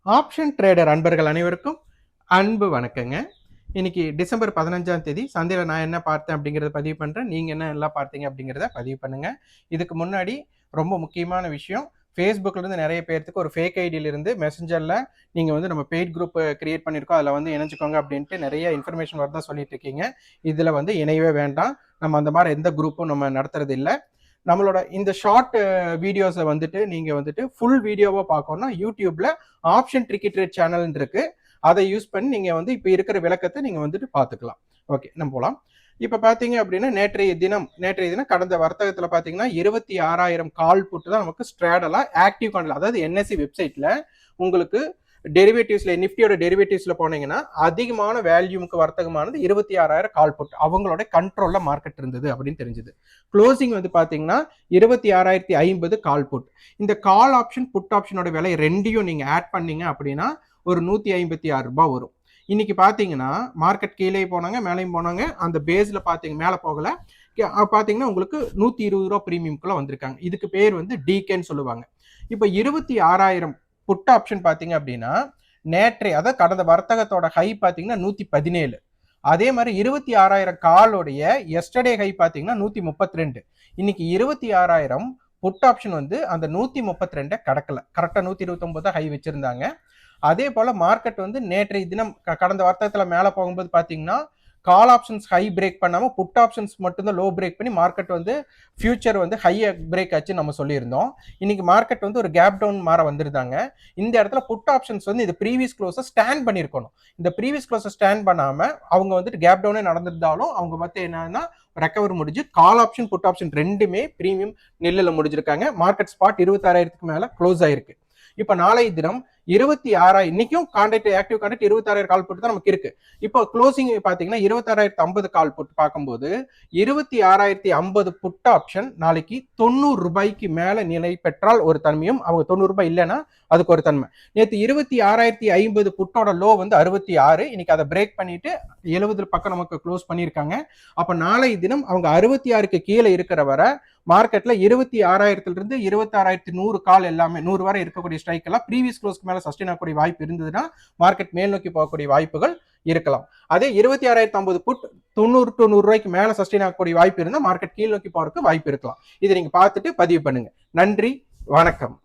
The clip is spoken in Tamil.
ஆப்ஷன் ட்ரேடர் அன்பர்கள் அனைவருக்கும் அன்பு வணக்கங்க. இன்னைக்கு டிசம்பர் 15ஆம் தேதி சந்தையில் நான் என்ன பார்த்தேன் அப்படிங்கிறத பதிவு பண்ணுறேன். நீங்கள் என்ன எல்லாம் பார்த்தீங்க அப்படிங்கிறத பதிவு பண்ணுங்க. இதுக்கு முன்னாடி ரொம்ப முக்கியமான விஷயம், ஃபேஸ்புக்லேருந்து நிறைய பேர்த்துக்கு ஒரு ஃபேக் ஐடியிலிருந்து மெசஞ்சரில் நீங்கள் வந்து நம்ம பெய்ட் குரூப் கிரியேட் பண்ணியிருக்கோம், அதில் வந்து இணைஞ்சிக்கோங்க அப்படின்ட்டு நிறைய இன்ஃபர்மேஷன் வரதான் சொல்லிட்டு இருக்கீங்க. இதில் வந்து இணையவே வேண்டாம். நம்ம அந்த மாதிரி எந்த குரூப்பும் நம்ம நடத்துறது இல்லை. நம்மளோட இந்த ஷார்ட் வீடியோஸை வந்துட்டு நீங்கள் வந்துட்டு ஃபுல் வீடியோவாக பார்க்கணும்னா யூடியூப்ல ஆப்ஷன் ட்ரிக்கி ட்ரேட் சேனல் இருக்கு. அதை யூஸ் பண்ணி நீங்கள் வந்து இப்போ இருக்கிற விளக்கத்தை நீங்கள் வந்துட்டு பார்த்துக்கலாம். ஓகே, நம்ம போகலாம். இப்போ பார்த்தீங்க அப்படின்னா நேற்றைய தினம் கடந்த வர்த்தகத்தில் பார்த்தீங்கன்னா 26,000 கால் புட்டு தான் நமக்கு ஸ்ட்ராடலா ஆக்டிவ் காண்டல், அதாவது என்எஸ்சி வெப்சைட்ல உங்களுக்கு டெரிவேட்டிவ்ஸ்ல நிஃப்டியோட டெரிவேட்டிவ்ஸ்ல போனீங்கன்னா அதிகமான வேல்யூமுக்கு வர்த்தகமானது 26,000 கால் புட் அவங்களோட கண்ட்ரோல்ல மார்க்கெட் இருந்தது அப்படின்னு தெரிஞ்சது. க்ளோசிங் வந்து பாத்தீங்கன்னா 26,050 கால் புட். இந்த கால் ஆப்ஷன் புட் ஆப்ஷனோட விலை ரெண்டையும் நீங்க ஆட் பண்ணீங்க அப்படின்னா ஒரு 156 ரூபாய் வரும். இன்னைக்கு பாத்தீங்கன்னா மார்க்கெட் கீழே போனாங்க மேலேயும் போனாங்க. அந்த பேஸ்ல பாத்தீங்க மேல போகல, பாத்தீங்கன்னா உங்களுக்கு 120 ரூபாய் பிரீமியம்குள்ள வந்திருக்காங்க. இதுக்கு பேர் வந்து டிகேன்னு சொல்லுவாங்க. இப்ப 26,000 புட் ஆப்ஷன் பாத்தீங்க அப்படின்னா நேற்றைய அதாவது கடந்த வர்த்தகத்தோட ஹை பாத்தீங்கன்னா 117. அதே மாதிரி 26,000 காலோடைய எஸ்டர்டே ஹை பாத்தீங்கன்னா 132. இன்னைக்கு 26,000 புட் ஆப்ஷன் வந்து அந்த 132 கடக்கல, கரெக்டா 129 ஹை வச்சிருந்தாங்க. அதே போல மார்க்கெட் வந்து நேற்றைய தினம் கடந்த வர்த்தகத்துல மேல போகும்போது பாத்தீங்கன்னா கால் ஆப்ஷன்ஸ் ஹை பிரேக் பண்ணாம புட் ஆப்ஷன்ஸ் மட்டும்தான் லோ பிரேக் பண்ணி மார்க்கெட் வந்து ஃபியூச்சர் வந்து ஹை பிரேக் ஆச்சு நம்ம சொல்லியிருந்தோம். இன்னைக்கு மார்க்கெட் வந்து ஒரு கேப் டவுன் மாற வந்திருந்தாங்க. இந்த இடத்துல புட் ஆப்ஷன்ஸ் வந்து இந்த ப்ரீவியஸ் க்ளோஸை ஸ்டாண்ட் பண்ணியிருக்கணும். இந்த ப்ரீவியஸ் க்ளோஸை ஸ்டாண்ட் பண்ணாம அவங்க வந்துட்டு கேப் டவுனே நடந்திருந்தாலும் அவங்க மத்த என்னன்னா ரெக்கவர் முடிஞ்சு கால் ஆப்ஷன் புட் ஆப்ஷன் ரெண்டுமே பிரீமியம் நெல்லில் முடிஞ்சிருக்காங்க. மார்க்கெட் ஸ்பாட் 26,000 மேல க்ளோஸ் ஆயிருக்கு. இப்ப நாளைய தினம் 26,000 இன்னைக்கும் contract active contract 26,000 call put தான் நமக்கு இருக்கு. இப்போ க்ளோசிங் பாத்தீங்கன்னா 26,050 கால் புட் பார்க்கும்போது 26,050 புட் ஆப்ஷன் நாளைக்கு 90 ரூபாய்க்கு மேல நிலை பெற்றால் ஒரு தன்மையும், அவங்க 90 ரூபாய் இல்லைன்னா அதுக்கு ஒரு தன்மை. நேற்று 26,050 புட்டோட லோ வந்து 66, இன்னைக்கு அதை பிரேக் பண்ணிட்டு 70 பக்கம் நமக்கு க்ளோஸ் பண்ணியிருக்காங்க. அப்ப நாளை தினம் அவங்க 66க்கு கீழே இருக்கிற வர மார்க்கெட்ல 26,000 இருந்து 26,100 கால் எல்லாமே 100 வரை இருக்கக்கூடிய ஸ்ட்ரைக் எல்லாம் ப்ரீவியஸ் க்ளோஸ்க்கு மேல சஸ்டெயின் ஆகக்கூடிய வாய்ப்பு இருந்ததுன்னா மார்க்கெட் மேல் நோக்கி போகக்கூடிய வாய்ப்புகள் இருக்கலாம். அதே 26,050 புட் 90 to 100 ரூபாய்க்கு மேல சஸ்டெயின் ஆகக்கூடிய வாய்ப்பு இருந்தால் மார்க்கெட் கீழ் நோக்கி போறதுக்கு வாய்ப்பு இருக்கலாம். இதை நீங்க பார்த்துட்டு பதிவு பண்ணுங்க. நன்றி, வணக்கம்.